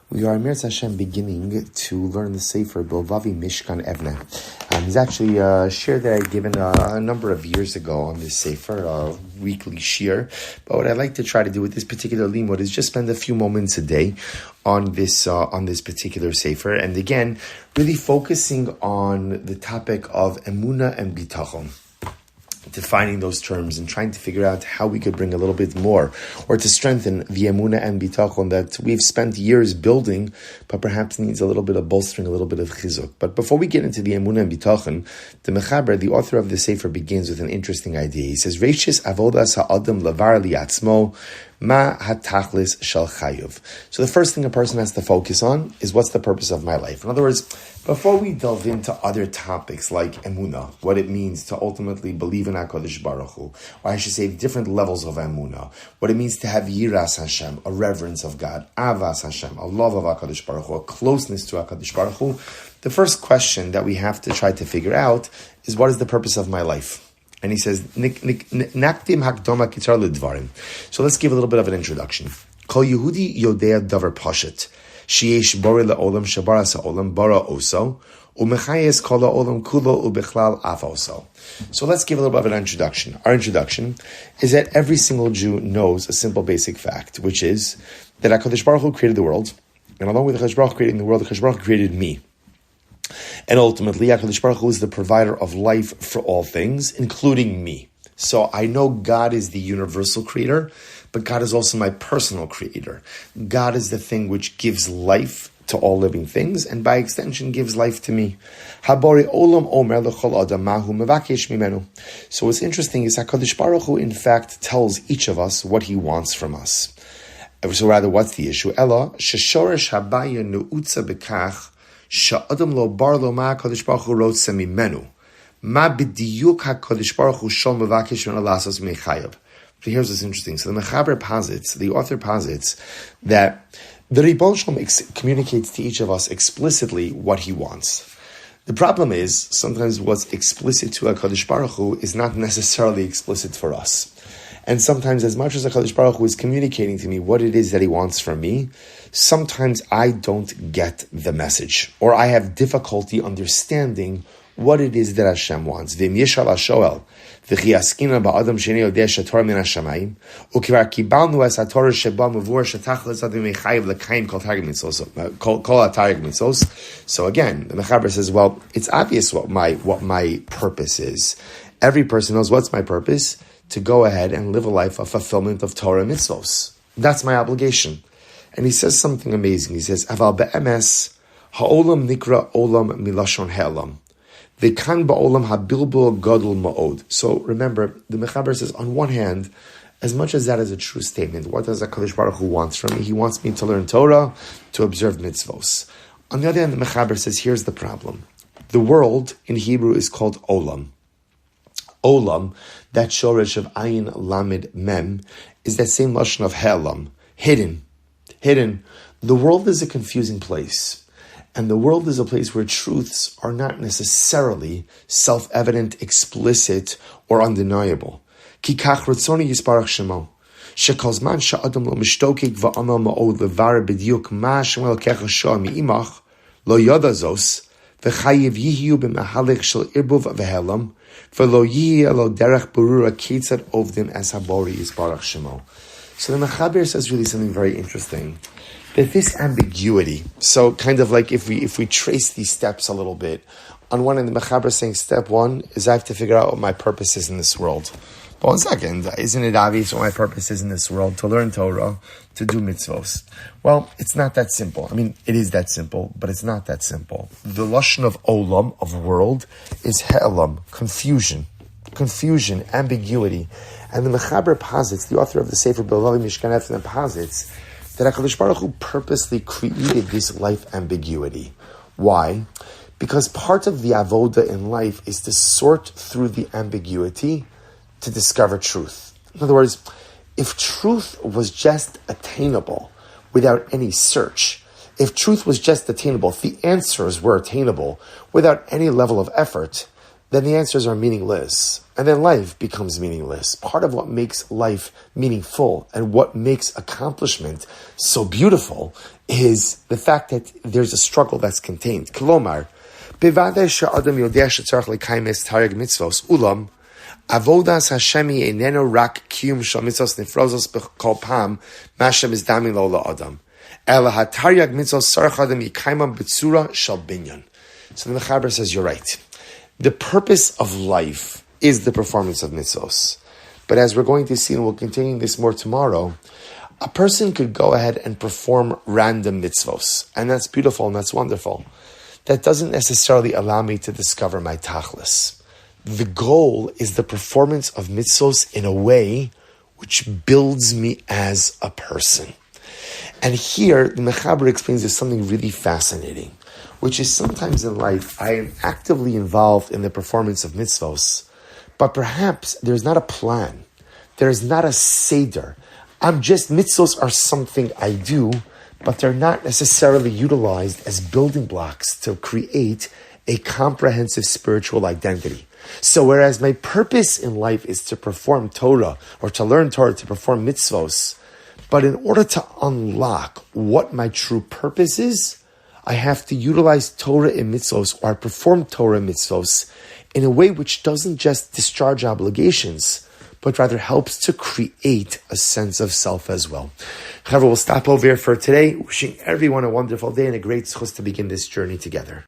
We are Mir Hashem beginning to learn the Sefer Bilvavi, Mishkan, Evneh. He's actually a shir that I'd given a number of years ago on this Sefer, a weekly shir. But what I'd like to try to do with this particular limud is just spend a few moments a day on this particular Sefer. And again, really focusing on the topic of Emunah and Bitachon. Defining those terms and trying to figure out how we could bring a little bit more or to strengthen the Emunah and Bitachon that we've spent years building, but perhaps needs a little bit of bolstering, a little bit of chizuk. But before we get into the Emunah and Bitachon, the Mechaber, the author of the Sefer, begins with an interesting idea. He says, Reishis avodas ha'adam lavar li'atzmo ma hatachlis shel chayuv. So the first thing a person has to focus on is what's the purpose of my life. In other words, before we delve into other topics like Emunah, what it means to ultimately believe in HaKadosh Baruch Hu, or I should say different levels of Emunah, what it means to have Yiras Hashem, a reverence of God, Avas Hashem, a love of HaKadosh Baruch Hu, a closeness to HaKadosh Baruch Hu, the first question that we have to try to figure out is what is the purpose of my life? And he says, Naktim hakdoma kitzar ledvarim. So let's give a little bit of an introduction. Kol Yehudi yodea davar pashet. Sheyesh bore le'olam shabara sa'olam bara oso. Umechayes kol ha'olam kulo ubechlal af oso. So let's give a little bit of an introduction. Our introduction is that every single Jew knows a simple basic fact, which is that HaKadosh Baruch Hu created the world. And along with HaKadosh Baruch Hu creating the world, HaKadosh Baruch Hu created me. And ultimately, HaKadosh Baruch Hu is the provider of life for all things, including me. So I know God is the universal creator, but God is also my personal creator. God is the thing which gives life to all living things, and by extension gives life to me. Habori olam omer lechol adam mahu mevakesh mimenu. So what's interesting is HaKadosh Baruch Hu, in fact, tells each of us what he wants from us. So rather, what's the issue? Ella, sheshoresh habaya nu'utza bekach, sha'adam lo bar lo ma HaKadosh Baruch Hu rotze mimenu. Ma b'diyuk HaKadosh Baruch Hu shol mevakesh mimenu lasos mechayav. But here's what's interesting. So the Mechaber posits, the author posits, that the Ribbon Shalom communicates to each of us explicitly what he wants. The problem is, sometimes what's explicit to HaKadosh Baruch Hu is not necessarily explicit for us. And sometimes, as much as HaKadosh Baruch Hu is communicating to me what it is that he wants from me, sometimes I don't get the message, or I have difficulty understanding what it is that Hashem wants. V'im yishal ha'shoel, v'chi askina ba'adam sheni yodeh shetorah min hashamayim, u'kivar kibalnu es hatorah sheba mevur shetachlis adim mechayiv l'kayim kol targum mitzvos, kol targum mitzvos. So again, the Mechaber says, well, it's obvious what my purpose is. Every person knows what's my purpose, to go ahead and live a life of fulfillment of Torah mitzvos. That's my obligation. And he says something amazing. He says, Aval be'emes ha'olam nikra olam milashon ha'olam. V'kan ba'olam ha'bilbul gadol ma'od. So remember, the Mechaber says, on one hand, as much as that is a true statement, what does HaKadosh Baruch Hu wants from me? He wants me to learn Torah, to observe mitzvos. On the other hand, the Mechaber says, here's the problem. The world in Hebrew is called olam. Olam, that shoresh of ayin lamed mem, is that same lashon of he'elam, hidden. The world is a confusing place. And the world is a place where truths are not necessarily self-evident, explicit, or undeniable. Kikach rotzoni yisparach shemo. Shekozman sha'adam lo mishtokik va'amal ma'od levar b'diuk ma shemel kecha shoa mi'imach lo yoda zos v'chayiv yihiu b'mahalik shel irbuv v'helam v'lo yihi lo derech berura ketzad ovdim es habori yisparach shemo. So the Mechaber says really something very interesting. That this ambiguity, so kind of like if we trace these steps a little bit, on one end the Mechaber is saying step one is I have to figure out what my purpose is in this world. But one second, isn't it obvious what my purpose is in this world? To learn Torah, to do mitzvos. Well, it's not that simple. I mean, it is that simple, but it's not that simple. The lashon of olam, of world, is he'elam, confusion, ambiguity. And the Mechaber posits, the author of the Sefer Bilvavi Mishkan posits, that HaKadosh Baruch Hu purposely created this life ambiguity. Why? Because part of the avoda in life is to sort through the ambiguity to discover truth. In other words, if truth was just attainable without any search, if truth was just attainable, if the answers were attainable without any level of effort, then the answers are meaningless. And then life becomes meaningless. Part of what makes life meaningful and what makes accomplishment so beautiful is the fact that there's a struggle that's contained. Kolomar, bevadei she'adam yodeh shetzarich lekayim es taryag mitzvos, ulam, avodas Hashemi eineno rak kiyum shel mitzvos nifrozos b'kol pam, mashem is daming lo la'adam. Ela hataryag mitzvos sarich adam yikaymam b'tzura shel binyan. So the Mechaber says, you're right. The purpose of life is the performance of mitzvos. But as we're going to see, and we'll continue this more tomorrow, a person could go ahead and perform random mitzvos. And that's beautiful and that's wonderful. That doesn't necessarily allow me to discover my tachlis. The goal is the performance of mitzvos in a way which builds me as a person. And here, the Mechaber explains there's something really fascinating, which is sometimes in life, I am actively involved in the performance of mitzvos, but perhaps there's not a plan. There's not a seder. Mitzvos are something I do, but they're not necessarily utilized as building blocks to create a comprehensive spiritual identity. So whereas my purpose in life is to perform Torah, or to learn Torah, to perform mitzvos, but in order to unlock what my true purpose is, I have to utilize Torah and mitzvos, or perform Torah and mitzvos in a way which doesn't just discharge obligations, but rather helps to create a sense of self as well. However, we'll stop over here for today. Wishing everyone a wonderful day and a great zchus to begin this journey together.